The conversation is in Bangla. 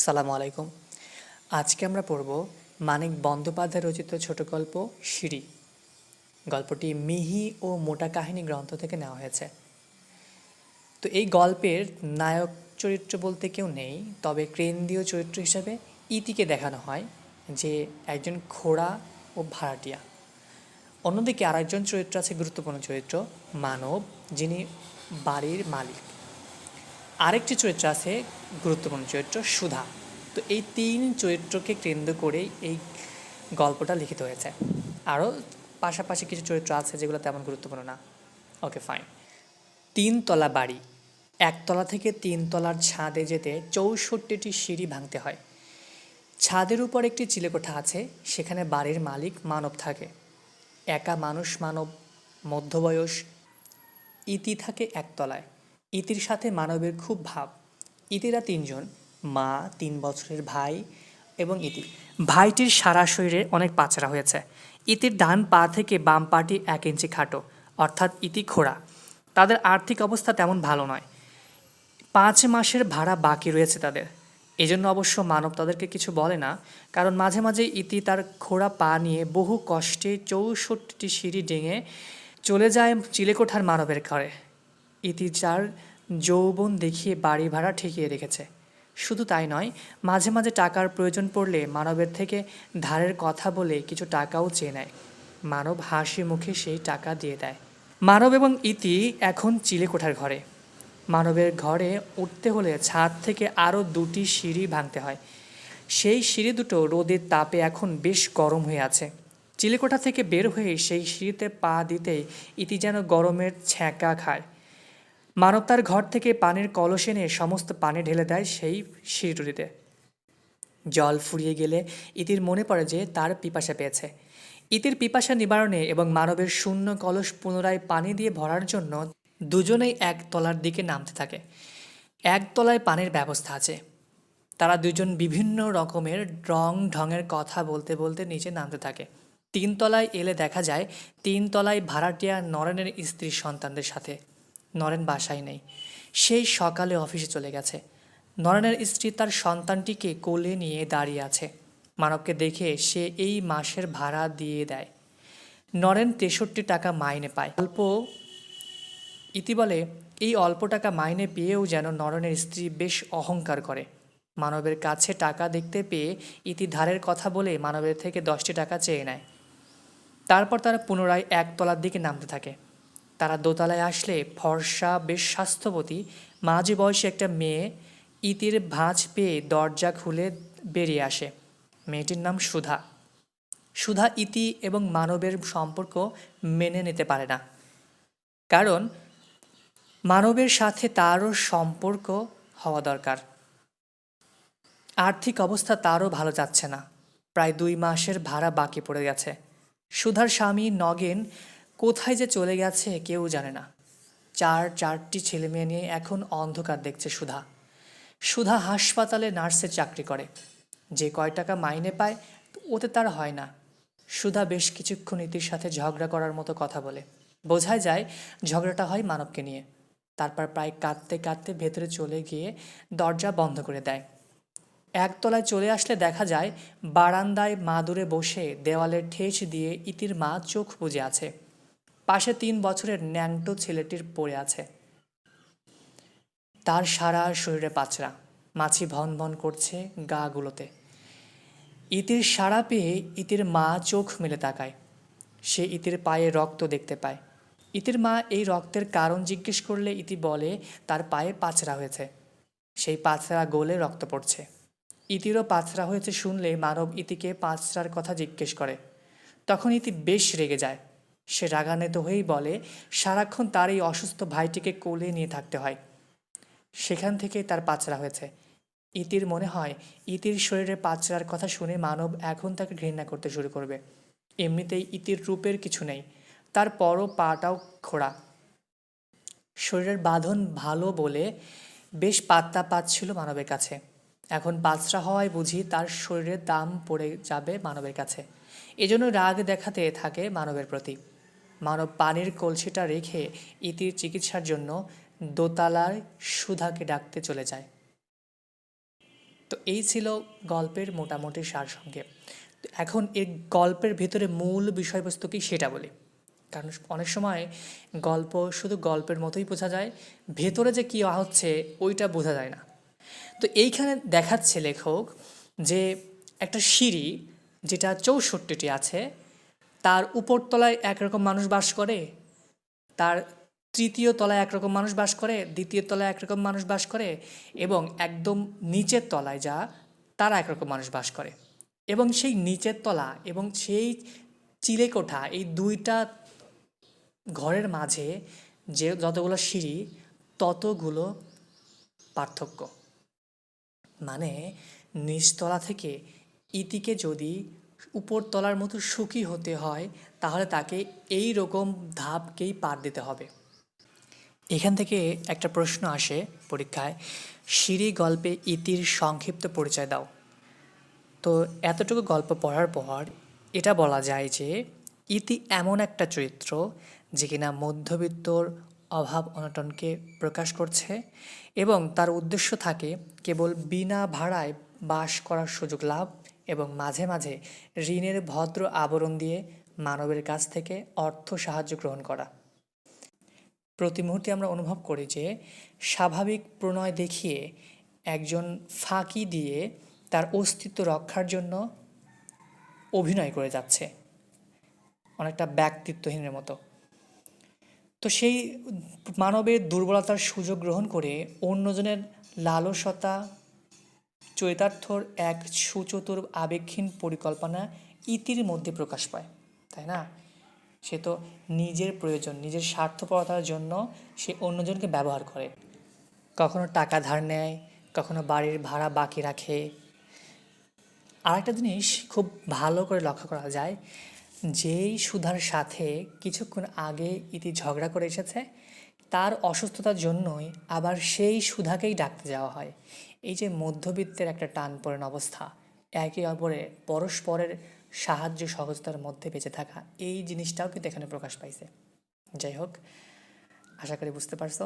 সালামু আলাইকুম। আজকে আমরা পড়ব মানিক বন্দ্যোপাধ্যায় রচিত ছোট গল্প সিঁড়ি। গল্পটি মিহি ও মোটা কাহিনী গ্রন্থ থেকে নেওয়া হয়েছে। তো এই গল্পের নায়ক চরিত্র বলতে কেউ নেই, তবে কেন্দ্রীয় চরিত্র হিসাবে ইতিকে দেখানো হয়, যে একজন খোড়া ও ভাড়াটিয়া। অন্যদিকে আরেকজন চরিত্র আছে, গুরুত্বপূর্ণ চরিত্র মানব, যিনি বাড়ির মালিক। আরেকটি চরিত্র আছে, গুরুত্বপূর্ণ চরিত্র সুধা। তো এই তিন চরিত্রকে কেন্দ্র করেই এই গল্পটা লিখিত হয়েছে। আরও পাশাপাশি কিছু চরিত্র আছে যেগুলো তেমন গুরুত্বপূর্ণ না। ওকে, ফাইন। তিনতলা বাড়ি। একতলা থেকে তিনতলার ছাদে যেতে ৬৪টি সিঁড়ি ভাঙতে হয়। ছাদের উপর একটি চিলেকোঠা আছে, সেখানে বাড়ির মালিক মানব থাকে। একা মানুষ মানব, মধ্যবয়স। ইতি থাকে একতলায়। ইতির সাথে মানবের খুব ভাব। ইতিরা তিনজন, মা, ৩ বছরের ভাই এবং ইতি। ভাইটির সারা শরীরে অনেক পাচড়া হয়েছে। ইতির ডান পা থেকে বাম পাটি ১ ইঞ্চি খাটো, অর্থাৎ ইতি খোড়া। তাদের আর্থিক অবস্থা তেমন ভালো নয়। ৫ মাসের ভাড়া বাকি রয়েছে তাদের। এজন্য অবশ্য মানব তাদেরকে কিছু বলে না, কারণ মাঝে মাঝে ইতি তার খোড়া পা নিয়ে বহু কষ্টে ৬৪টি সিঁড়ি ডিঙে চলে যায় চিলেকোঠার মানবের ঘরে। ইতি যার যৌবন দেখিয়ে বাড়ি ভাড়া ঠেকিয়ে রেখেছে। শুধু তাই নয়, মাঝে মাঝে টাকার প্রয়োজন পড়লে মানবের থেকে ধারের কথা বলে কিছু টাকাও চেয়ে নেয়। মানব হাসি মুখে সেই টাকা দিয়ে দেয়। মানব এবং ইতি এখন চিলেকোঠার ঘরে। মানবের ঘরে উঠতে হলে ছাদ থেকে আরও ২টি সিঁড়ি ভাঙতে হয়। সেই সিঁড়ি দুটো রোদের তাপে এখন বেশ গরম হয়ে আছে। চিলেকোঠা থেকে বের হয়ে সেই সিঁড়িতে পা দিতেই ইতি যেন গরমের ছ্যাঁকা খায়। মানব তার ঘর থেকে পানির কলস এনে সমস্ত পানি ঢেলে দেয় সেই সিঁড়িটিতে। জল ফুরিয়ে গেলে ইতির মনে পড়ে যে তার পিপাসা পেয়েছে। ইতির পিপাসা নিবারণে এবং মানবের শূন্য কলস পুনরায় পানি দিয়ে ভরার জন্য দুজনেই একতলার দিকে নামতে থাকে। একতলায় পানির ব্যবস্থা আছে। তারা দুজন বিভিন্ন রকমের রং ঢঙের কথা বলতে বলতে নিচে নামতে থাকে। তিনতলায় এলে দেখা যায় তিনতলায় ভাড়াটিয়া নরেনের স্ত্রীর সন্তানদের সাথে। নরেন বাসায় নেই, সেই সকালে অফিসে চলে গেছে। নরেনের স্ত্রী তার সন্তানটিকে কোলে নিয়ে দাঁড়িয়ে আছে। মানবকে দেখে সে এই মাসের ভাড়া দিয়ে দেয়। নরেন ৬৩ টাকা মাইনে পায়। ইতি বলে, এই অল্প টাকা মাইনে পেয়েও যেন নরেনের স্ত্রী বেশ অহংকার করে। মানবের কাছে টাকা দেখতে পেয়ে ইতি ধারের কথা বলে মানবের থেকে ১০টি টাকা চেয়ে নেয়। তারপর তারা পুনরায় একতলার দিকে নামতে থাকে। তারা দোতলায় আসলে ফর্সা, বেশ স্বাস্থ্যবতী, মাঝি বয়সী একটা মেয়ে ইতির ভাঁজ পেয়ে দরজা খুলে বেরিয়ে আসে। মেয়েটির নাম সুধা। সুধা ইতি এবং মানবের সম্পর্ক মেনে নিতে পারে না, কারণ মানবের সাথে তারও সম্পর্ক হওয়া দরকার। আর্থিক অবস্থা তারও ভালো যাচ্ছে না। প্রায় ২ মাসের ভাড়া বাকি পড়ে গেছে। সুধার স্বামী নগেন কোথায় যে চলে গেছে কেউ জানে না। চারটি ছেলেমেয়ে নিয়ে এখন অন্ধকার দেখছে সুধা। সুধা হাসপাতালে নার্সের চাকরি করে। যে কয় টাকা মাইনে পায় ওতে তার হয় না। সুধা বেশ কিছুক্ষণ ইতির সাথে ঝগড়া করার মতো কথা বলে। বোঝাই যায় ঝগড়াটা হয় মানবকে নিয়ে। তারপর প্রায় কাঁদতে কাঁদতে ভেতরে চলে গিয়ে দরজা বন্ধ করে দেয়। একতলায় চলে আসলে দেখা যায় বারান্দায় মাদুরে বসে দেওয়ালে ঠেস দিয়ে ইতির মা চোখ বুজে আছে। পাশে ৩ বছরের ন্যাংটো ছেলেটির পড়ে আছে। তার সারা শরীরে পাচড়া, মাছি ভন ভন করছে গাগুলোতে। ইতির সাড়া পেয়ে ইতির মা চোখ মেলে তাকায়। সে ইতির পায়ে রক্ত দেখতে পায়। ইতির মা এই রক্তের কারণ জিজ্ঞেস করলে ইতি বলে তার পায়ে পাচড়া হয়েছে, সেই পাচড়া গলে রক্ত পড়ছে। ইতিরও পাচড়া হয়েছে শুনলে মানব ইতিকে পাচড়ার কথা জিজ্ঞেস করে। তখন ইতি বেশ রেগে যায়। সে রাগান্বিত হয়েই বলে সারাক্ষণ তার এই অসুস্থ ভাইটিকে কোলে নিয়ে থাকতে হয়, সেখান থেকেই তার পাচড়া হয়েছে। ইতির মনে হয় ইতির শরীরে পাচড়ার কথা শুনে মানব এখন তাকে ঘৃণা করতে শুরু করবে। এমনিতেই ইতির রূপের কিছু নেই, তারপরও পাটাও খোড়া। শরীরের বাঁধন ভালো বলে বেশ পাত্তা পাচ্ছিল মানবের কাছে। এখন পাচড়া হওয়ায় বুঝি তার শরীরের দাম পড়ে যাবে মানবের কাছে। এজন্য রাগ দেখাতে থাকে মানবের প্রতি। মানব পানির কলসিটা রেখে ইতির চিকিৎসার জন্য দোতলায় সুধাকে ডাকতে চলে যায়। তো এই ছিল গল্পের মোটামুটি সারসংক্ষেপ। তো এখন এই গল্পের ভেতরে মূল বিষয়বস্তু কি সেটা বলি, কারণ অনেক সময় গল্প শুধু গল্পের মতোই বোঝা যায়, ভেতরে যে কী হচ্ছে ওইটা বোঝা যায় না। তো এইখানে দেখাচ্ছে লেখক যে একটা সিঁড়ি যেটা 64টি আছে, তার উপরতলায় একরকম মানুষ বাস করে, তার তৃতীয় তলায় একরকম মানুষ বাস করে, দ্বিতীয় তলায় একরকম মানুষ বাস করে, এবং একদম নিচের তলায় যা তারা একরকম মানুষ বাস করে। এবং সেই নিচের তলা এবং সেই চিলেকোঠা, এই দুইটা ঘরের মাঝে যে যতগুলো সিঁড়ি ততগুলো পার্থক্য। মানে নিচতলা থেকে ইতিকে যদি উপরতলার মতো সুখী হতে হয়, তাহলে তাকে এই রকম ধাপকেই পার দিতে হবে। এখান থেকে একটা প্রশ্ন আসে পরীক্ষায়, সিঁড়ি গল্পে ইতির সংক্ষিপ্ত পরিচয় দাও। তো এতটুকু গল্প পড়ার পর এটা বলা যায় যে ইতি এমন একটা চরিত্র যে কিনা মধ্যবিত্তর অভাব অনটনকে প্রকাশ করছে, এবং তার উদ্দেশ্য থাকে কেবল বিনা ভাড়ায় বাস করার সুযোগ লাভ এবং মাঝে মাঝে ঋণের ভদ্র আবরণ দিয়ে মানবের কাছ থেকে অর্থ সাহায্য গ্রহণ করা। প্রতি মুহূর্তে আমরা অনুভব করি যে স্বাভাবিক প্রণয় দেখিয়ে একজন ফাঁকি দিয়ে তার অস্তিত্ব রক্ষার জন্য অভিনয় করে যাচ্ছে, অনেকটা ব্যক্তিত্বহীনের মতো। তো সেই মানবের দুর্বলতার সুযোগ গ্রহণ করে অন্যজনের লালসতা চরিতার্থর এক সুচতুর আবেগহীন পরিকল্পনা ইতির মধ্যে প্রকাশ পায়, তাই না? সে তো নিজের প্রয়োজন, নিজের স্বার্থপরতার জন্য সে অন্যজনকে ব্যবহার করে, কখনো টাকা ধার নেয়, কখনো বাড়ির ভাড়া বাকি রাখে। আরেকটা জিনিস খুব ভালো করে লক্ষ্য করা যায়, যেই সুধার সাথে কিছুক্ষণ আগে ইতি ঝগড়া করে এসেছে, তার অসুস্থতার জন্যই আবার সেই সুধাকেই ডাকতে যাওয়া হয়। এই যে মধ্যবিত্তের একটা টানপোড়েন অবস্থা, একে অপরে পরস্পরের সাহায্য সহজতার মধ্যে বেঁচে থাকা, এই জিনিসটাও কিন্তু এখানে প্রকাশ পাইছে। যাই হোক, আশা করি বুঝতে পারছো।